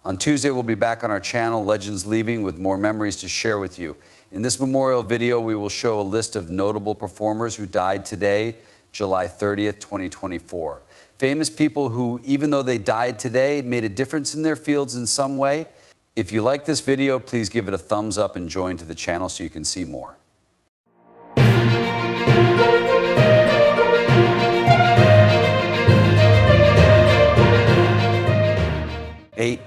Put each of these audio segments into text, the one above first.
On Tuesday, we'll be back on our channel, Legends Leaving, with more memories to share with you. In this memorial video, we will show a list of notable performers who died today, July 30th, 2024. Famous people who, even though they died today, made a difference in their fields in some way. If you like this video, please give it a thumbs up and join to the channel so you can see more. Eight.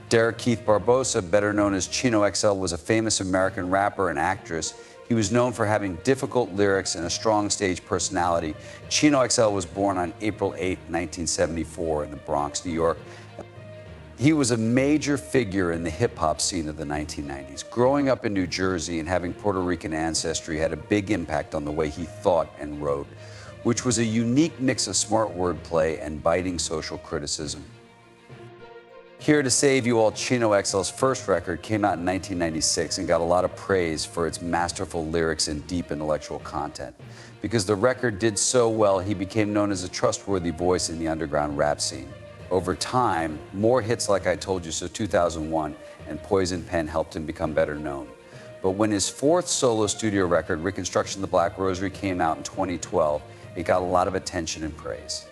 Derek Keith Barbosa, better known as Chino XL, was a famous American rapper and actress. He was known for having difficult lyrics and a strong stage personality. Chino XL was born on April 8, 1974 in the Bronx, New York. He was a major figure in the hip-hop scene of the 1990s. Growing up in New Jersey and having Puerto Rican ancestry had a big impact on the way he thought and wrote, which was a unique mix of smart wordplay and biting social criticism. Here to Save You All, Chino XL's first record came out in 1996 and got a lot of praise for its masterful lyrics and deep intellectual content. Because the record did so well, he became known as a trustworthy voice in the underground rap scene. Over time, more hits like I Told You So 2001 and Poison Pen helped him become better known. But when his fourth solo studio record, Reconstruction the Black Rosary, came out in 2012, it got a lot of attention and praise.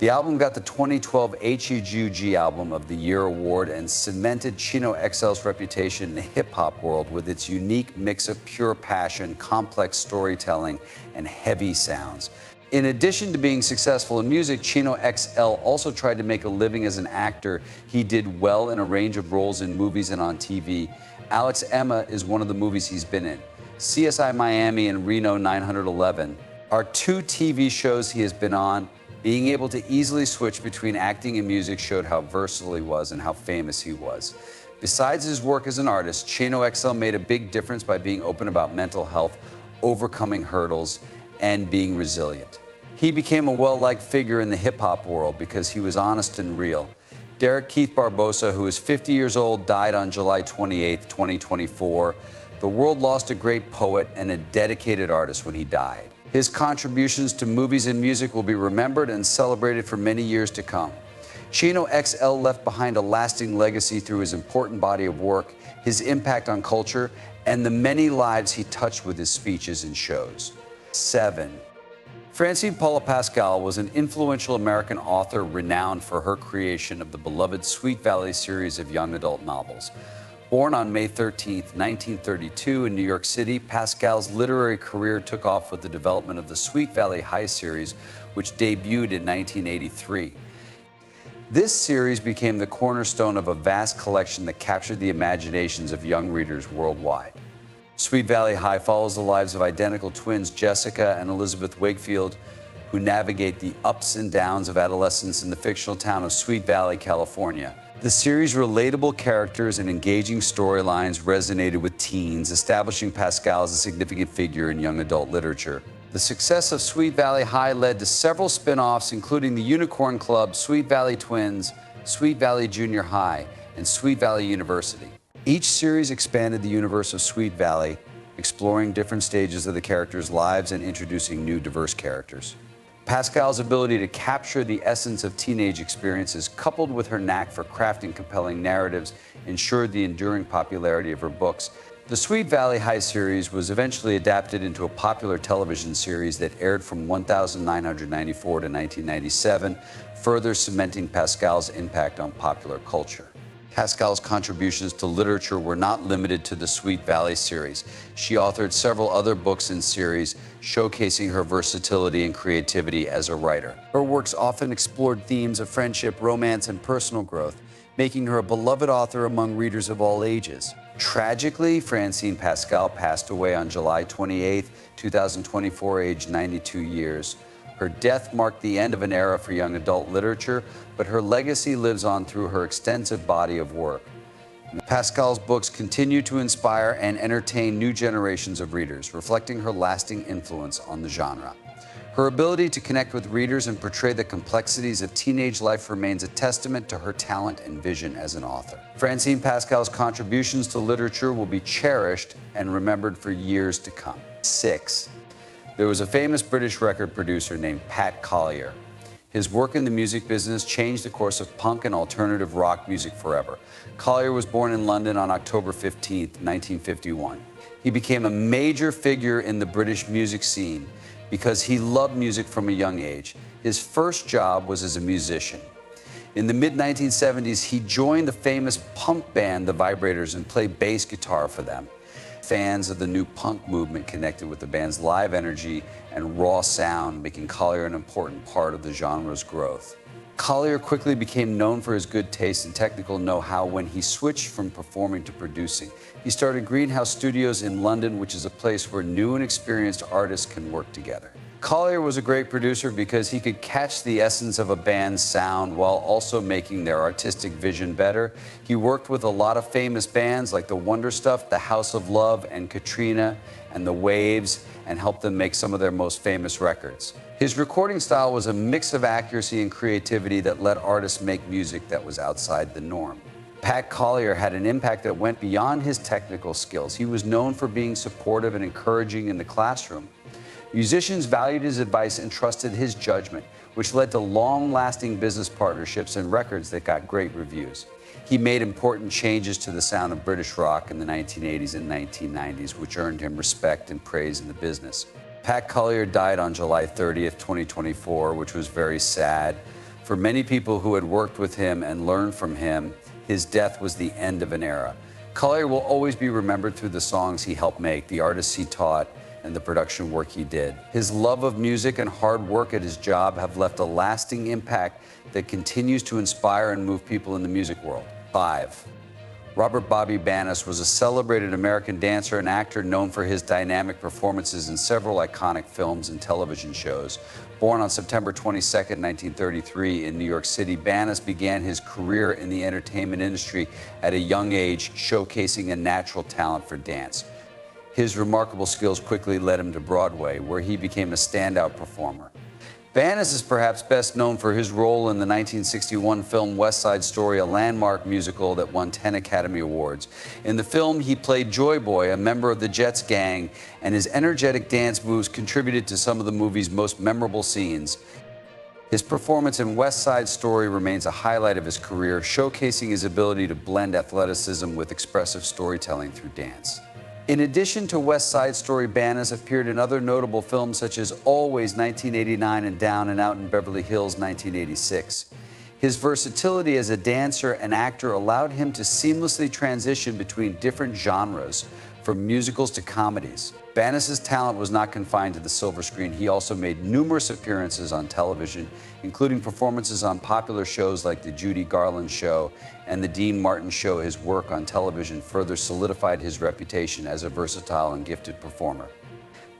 The album got the 2012 HEGG Album of the Year award and cemented Chino XL's reputation in the hip-hop world with its unique mix of pure passion, complex storytelling, and heavy sounds. In addition to being successful in music, Chino XL also tried to make a living as an actor. He did well in a range of roles in movies and on TV. Alex Emma is one of the movies he's been in. CSI Miami and Reno 911 are two TV shows he has been on. Being able to easily switch between acting and music showed how versatile he was and how famous he was. Besides his work as an artist, Chino XL made a big difference by being open about mental health, overcoming hurdles, and being resilient. He became a well-liked figure in the hip-hop world because he was honest and real. Derek Keith Barbosa, who is 50 years old, died on July 28, 2024. The world lost a great poet and a dedicated artist when he died. His contributions to movies and music will be remembered and celebrated for many years to come. Chino XL left behind a lasting legacy through his important body of work, his impact on culture, and the many lives he touched with his speeches and shows. 7. Francine Pascal was an influential American author renowned for her creation of the beloved Sweet Valley series of young adult novels. Born on May 13, 1932 in New York City, Pascal's literary career took off with the development of the Sweet Valley High series, which debuted in 1983. This series became the cornerstone of a vast collection that captured the imaginations of young readers worldwide. Sweet Valley High follows the lives of identical twins Jessica and Elizabeth Wakefield, who navigate the ups and downs of adolescence in the fictional town of Sweet Valley, California. The series' relatable characters and engaging storylines resonated with teens, establishing Pascal as a significant figure in young adult literature. The success of Sweet Valley High led to several spin-offs, including the Unicorn Club, Sweet Valley Twins, Sweet Valley Junior High, and Sweet Valley University. Each series expanded the universe of Sweet Valley, exploring different stages of the characters' lives and introducing new diverse characters. Pascal's ability to capture the essence of teenage experiences, coupled with her knack for crafting compelling narratives, ensured the enduring popularity of her books. The Sweet Valley High series was eventually adapted into a popular television series that aired from 1994 to 1997, further cementing Pascal's impact on popular culture. Pascal's contributions to literature were not limited to the Sweet Valley series. She authored several other books and series, showcasing her versatility and creativity as a writer. Her works often explored themes of friendship, romance, and personal growth, making her a beloved author among readers of all ages. Tragically, Francine Pascal passed away on July 28, 2024, aged 92 years. Her death marked the end of an era for young adult literature, but her legacy lives on through her extensive body of work. Pascal's books continue to inspire and entertain new generations of readers, reflecting her lasting influence on the genre. Her ability to connect with readers and portray the complexities of teenage life remains a testament to her talent and vision as an author. Francine Pascal's contributions to literature will be cherished and remembered for years to come. 6. There was a famous British record producer named Collier. His work in the music business changed the course of punk and alternative rock music forever. Collier was born in London on October 15, 1951. He became a major figure in the British music scene because he loved music from a young age. His first job was as a musician. In the mid-1970s, he joined the famous punk band, the Vibrators, and played bass guitar for them. Fans of the new punk movement connected with the band's live energy and raw sound, making Collier an important part of the genre's growth. Collier quickly became known for his good taste and technical know-how when he switched from performing to producing. He started Greenhouse Studios in London, which is a place where new and experienced artists can work together. Collier was a great producer because he could catch the essence of a band's sound while also making their artistic vision better. He worked with a lot of famous bands like the Wonder Stuff, the House of Love, and Katrina, and the Waves, and helped them make some of their most famous records. His recording style was a mix of accuracy and creativity that let artists make music that was outside the norm. Pat Collier had an impact that went beyond his technical skills. He was known for being supportive and encouraging in the classroom. Musicians valued his advice and trusted his judgment, which led to long-lasting business partnerships and records that got great reviews. He made important changes to the sound of British rock in the 1980s and 1990s, which earned him respect and praise in the business. Pat Collier died on July 30th, 2024, which was very sad. For many people who had worked with him and learned from him, his death was the end of an era. Collier will always be remembered through the songs he helped make, the artists he taught, and the production work he did. His love of music and hard work at his job have left a lasting impact that continues to inspire and move people in the music world. 5. Robert "Bobby" Banas was a celebrated American dancer and actor known for his dynamic performances in several iconic films and television shows. Born on September 22, 1933 in New York City, Banas began his career in the entertainment industry at a young age, showcasing a natural talent for dance. His remarkable skills quickly led him to Broadway, where he became a standout performer. Banas is perhaps best known for his role in the 1961 film West Side Story, a landmark musical that won 10 Academy Awards. In the film, he played Joy Boy, a member of the Jets gang, and his energetic dance moves contributed to some of the movie's most memorable scenes. His performance in West Side Story remains a highlight of his career, showcasing his ability to blend athleticism with expressive storytelling through dance. In addition to West Side Story, Banas appeared in other notable films such as Always 1989 and Down and Out in Beverly Hills 1986. His versatility as a dancer and actor allowed him to seamlessly transition between different genres, from musicals to comedies. Banas' talent was not confined to the silver screen. He also made numerous appearances on television, including performances on popular shows like The Judy Garland Show and The Dean Martin Show. His work on television further solidified his reputation as a versatile and gifted performer.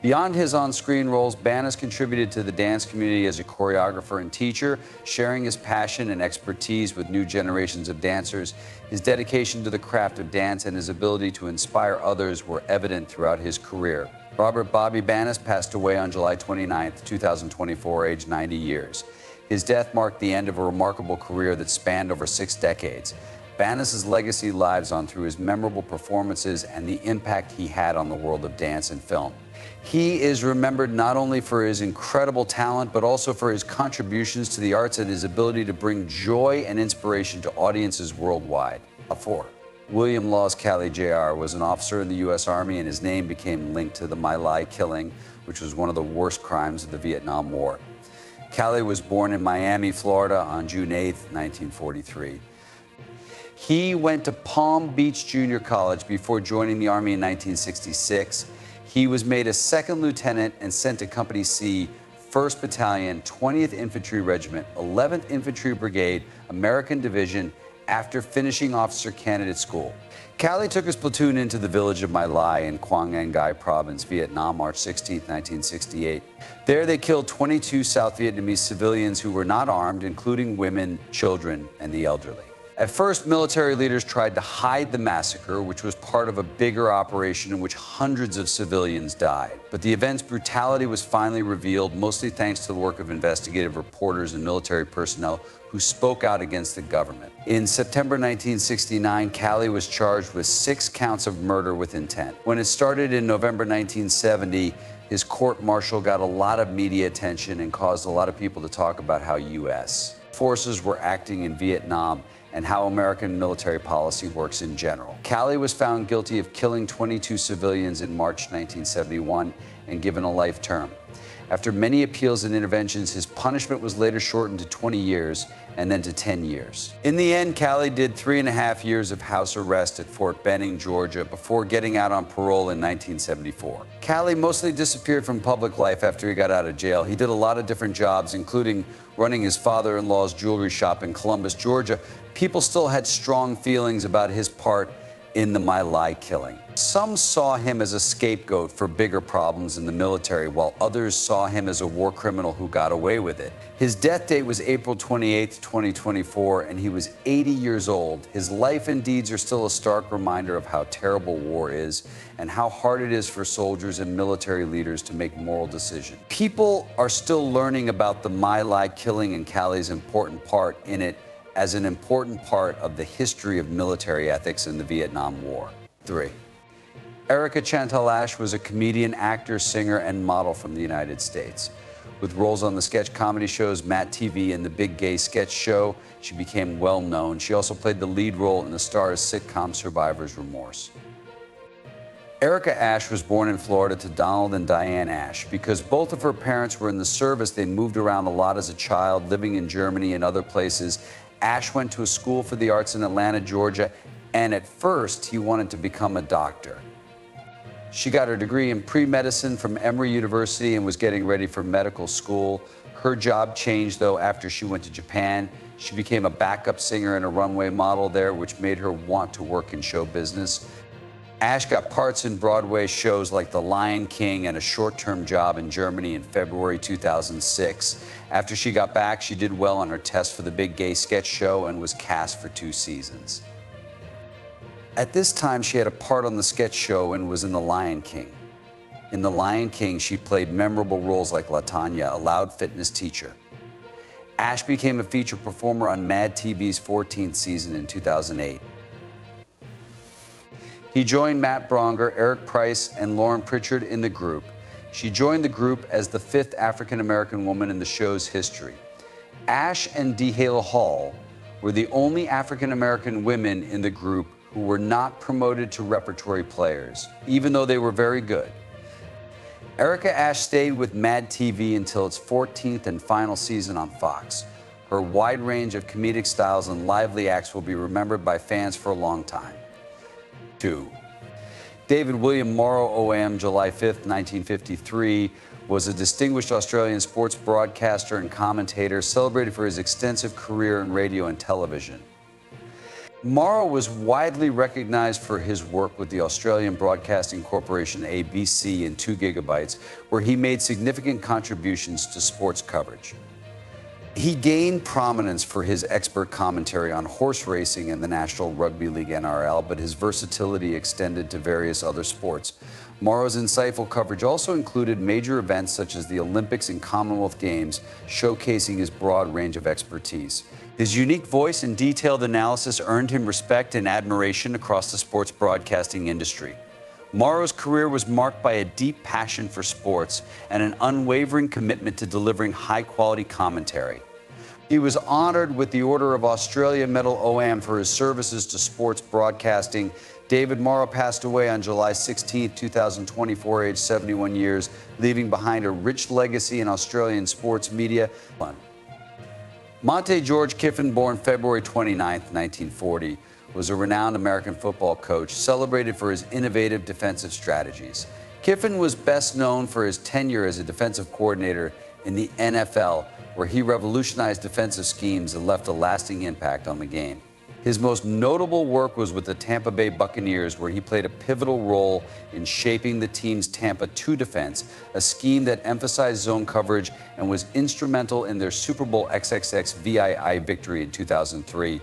Beyond his on-screen roles, Banas contributed to the dance community as a choreographer and teacher, sharing his passion and expertise with new generations of dancers. His dedication to the craft of dance and his ability to inspire others were evident throughout his career. Robert "Bobby" Banas passed away on July 29, 2024, aged 90 years. His death marked the end of a remarkable career that spanned over 6 decades. Banas' legacy lives on through his memorable performances and the impact he had on the world of dance and film. He is remembered not only for his incredible talent, but also for his contributions to the arts and his ability to bring joy and inspiration to audiences worldwide. 4. William Laws Calley, Jr. was an officer in the U.S. Army, and his name became linked to the My Lai killing, which was one of the worst crimes of the Vietnam War. Calley was born in Miami, Florida on June 8, 1943. He went to Palm Beach Junior College before joining the Army in 1966. He was made a second lieutenant and sent to Company C, 1st Battalion, 20th Infantry Regiment, 11th Infantry Brigade, American Division, after finishing officer candidate school. Calley took his platoon into the village of My Lai in Quang An Ngai Province, Vietnam, March 16, 1968. There they killed 22 South Vietnamese civilians who were not armed, including women, children, and the elderly. At first, military leaders tried to hide the massacre, which was part of a bigger operation in which hundreds of civilians died. But the event's brutality was finally revealed, mostly thanks to the work of investigative reporters and military personnel who spoke out against the government. In September 1969, Calley was charged with 6 counts of murder with intent. When it started in November 1970, His court-martial got a lot of media attention and caused a lot of people to talk about how U.S. forces were acting in Vietnam and how American military policy works in general. Calley was found guilty of killing 22 civilians in March 1971 and given a life term. After many appeals and interventions, his punishment was later shortened to 20 years and then to 10 years. In the end, Calley did 3.5 years of house arrest at Fort Benning, Georgia, before getting out on parole in 1974. Calley mostly disappeared from public life after he got out of jail. He did a lot of different jobs, including running his father-in-law's jewelry shop in Columbus, Georgia. People still had strong feelings about his part in the My Lai killing. Some saw him as a scapegoat for bigger problems in the military, while others saw him as a war criminal who got away with it. His death date was April 28, 2024, and he was 80 years old. His life and deeds are still a stark reminder of how terrible war is and how hard it is for soldiers and military leaders to make moral decisions. People are still learning about the My Lai killing and Calley's important part in it as an important part of the history of military ethics in the Vietnam War. 3. Erica Chantal Ashe was a comedian, actor, singer, and model from the United States. With roles on the sketch comedy shows Matt TV and The Big Gay Sketch Show, she became well known. She also played the lead role in the Starz sitcom Survivor's Remorse. Erica Ashe was born in Florida to Donald and Diane Ashe. Because both of her parents were in the service, they moved around a lot as a child, living in Germany and other places. Ashe went to a school for the arts in Atlanta, Georgia, and at first he wanted to become a doctor. She got her degree in pre-medicine from Emory University and was getting ready for medical school. Her job changed, though, after she went to Japan. She became a backup singer and a runway model there, which made her want to work in show business. Ashe got parts in Broadway shows like The Lion King and a short-term job in Germany in February 2006. After she got back, she did well on her test for The Big Gay Sketch Show and was cast for 2 seasons. At this time, she had a part on the sketch show and was in The Lion King. In The Lion King, she played memorable roles like LaTanya, a loud fitness teacher. Ashe became a featured performer on Mad TV's 14th season in 2008. He joined Matt Bronger, Eric Price, and Lauren Pritchard in the group. She joined the group as the 5th African-American woman in the show's history. Ashe and DeHale Hall were the only African-American women in the group who were not promoted to repertory players, even though they were very good. Erica Ashe stayed with Mad TV until its 14th and final season on Fox. Her wide range of comedic styles and lively acts will be remembered by fans for a long time. 2. David William Morrow, OM, July 5, 1953, was a distinguished Australian sports broadcaster and commentator, celebrated for his extensive career in radio and television. Morrow was widely recognized for his work with the Australian Broadcasting Corporation, ABC, and 2 Gigabytes, where he made significant contributions to sports coverage. He gained prominence for his expert commentary on horse racing and the National Rugby League NRL, but his versatility extended to various other sports. Morrow's insightful coverage also included major events such as the Olympics and Commonwealth Games, showcasing his broad range of expertise. His unique voice and detailed analysis earned him respect and admiration across the sports broadcasting industry. Morrow's career was marked by a deep passion for sports and an unwavering commitment to delivering high-quality commentary. He was honored with the Order of Australia Medal OM for his services to sports broadcasting. David Morrow passed away on July 16, 2024, aged 71 years, leaving behind a rich legacy in Australian sports media. Monte George Kiffin, born February 29, 1940, was a renowned American football coach, celebrated for his innovative defensive strategies. Kiffin was best known for his tenure as a defensive coordinator in the NFL, where he revolutionized defensive schemes and left a lasting impact on the game. His most notable work was with the Tampa Bay Buccaneers, where he played a pivotal role in shaping the team's Tampa 2 defense, a scheme that emphasized zone coverage and was instrumental in their Super Bowl XXX VII victory in 2003.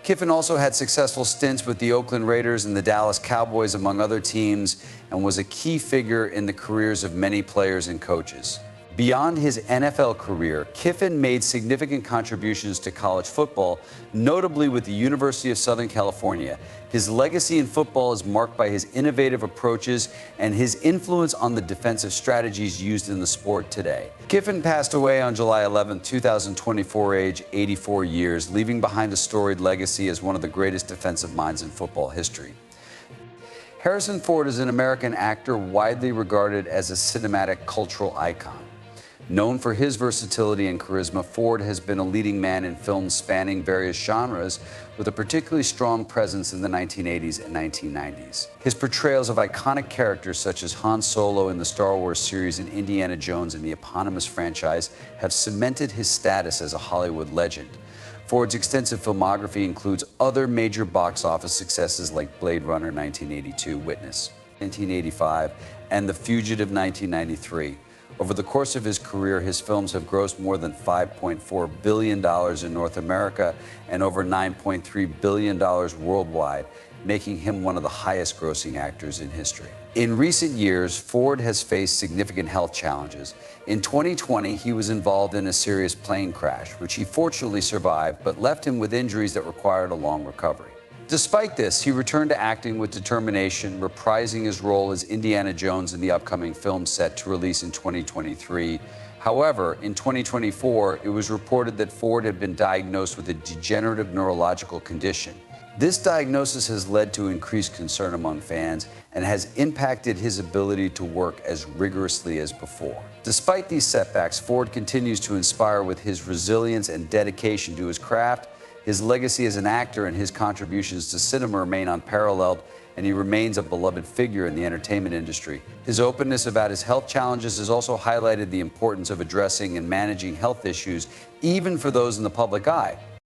Kiffin also had successful stints with the Oakland Raiders and the Dallas Cowboys, among other teams, and was a key figure in the careers of many players and coaches. Beyond his NFL career, Kiffin made significant contributions to college football, notably with the University of Southern California. His legacy in football is marked by his innovative approaches and his influence on the defensive strategies used in the sport today. Kiffin passed away on July 11, 2024, age 84 years, leaving behind a storied legacy as one of the greatest defensive minds in football history. Harrison Ford is an American actor widely regarded as a cinematic cultural icon. Known for his versatility and charisma, Ford has been a leading man in films spanning various genres, with a particularly strong presence in the 1980s and 1990s. His portrayals of iconic characters such as Han Solo in the Star Wars series and Indiana Jones in the eponymous franchise have cemented his status as a Hollywood legend. Ford's extensive filmography includes other major box office successes like Blade Runner 1982, Witness 1985, and The Fugitive 1993. Over the course of his career, his films have grossed more than $5.4 billion in North America and over $9.3 billion worldwide, making him one of the highest-grossing actors in history. In recent years, Ford has faced significant health challenges. In 2020, he was involved in a serious plane crash, which he fortunately survived, but left him with injuries that required a long recovery. Despite this, he returned to acting with determination, reprising his role as Indiana Jones in the upcoming film set to release in 2023. However, in 2024, it was reported that Ford had been diagnosed with a degenerative neurological condition. This diagnosis has led to increased concern among fans and has impacted his ability to work as rigorously as before. Despite these setbacks, Ford continues to inspire with his resilience and dedication to his craft. His legacy as an actor and his contributions to cinema remain unparalleled, and he remains a beloved figure in the entertainment industry. His openness about his health challenges has also highlighted the importance of addressing and managing health issues, even for those in the public eye.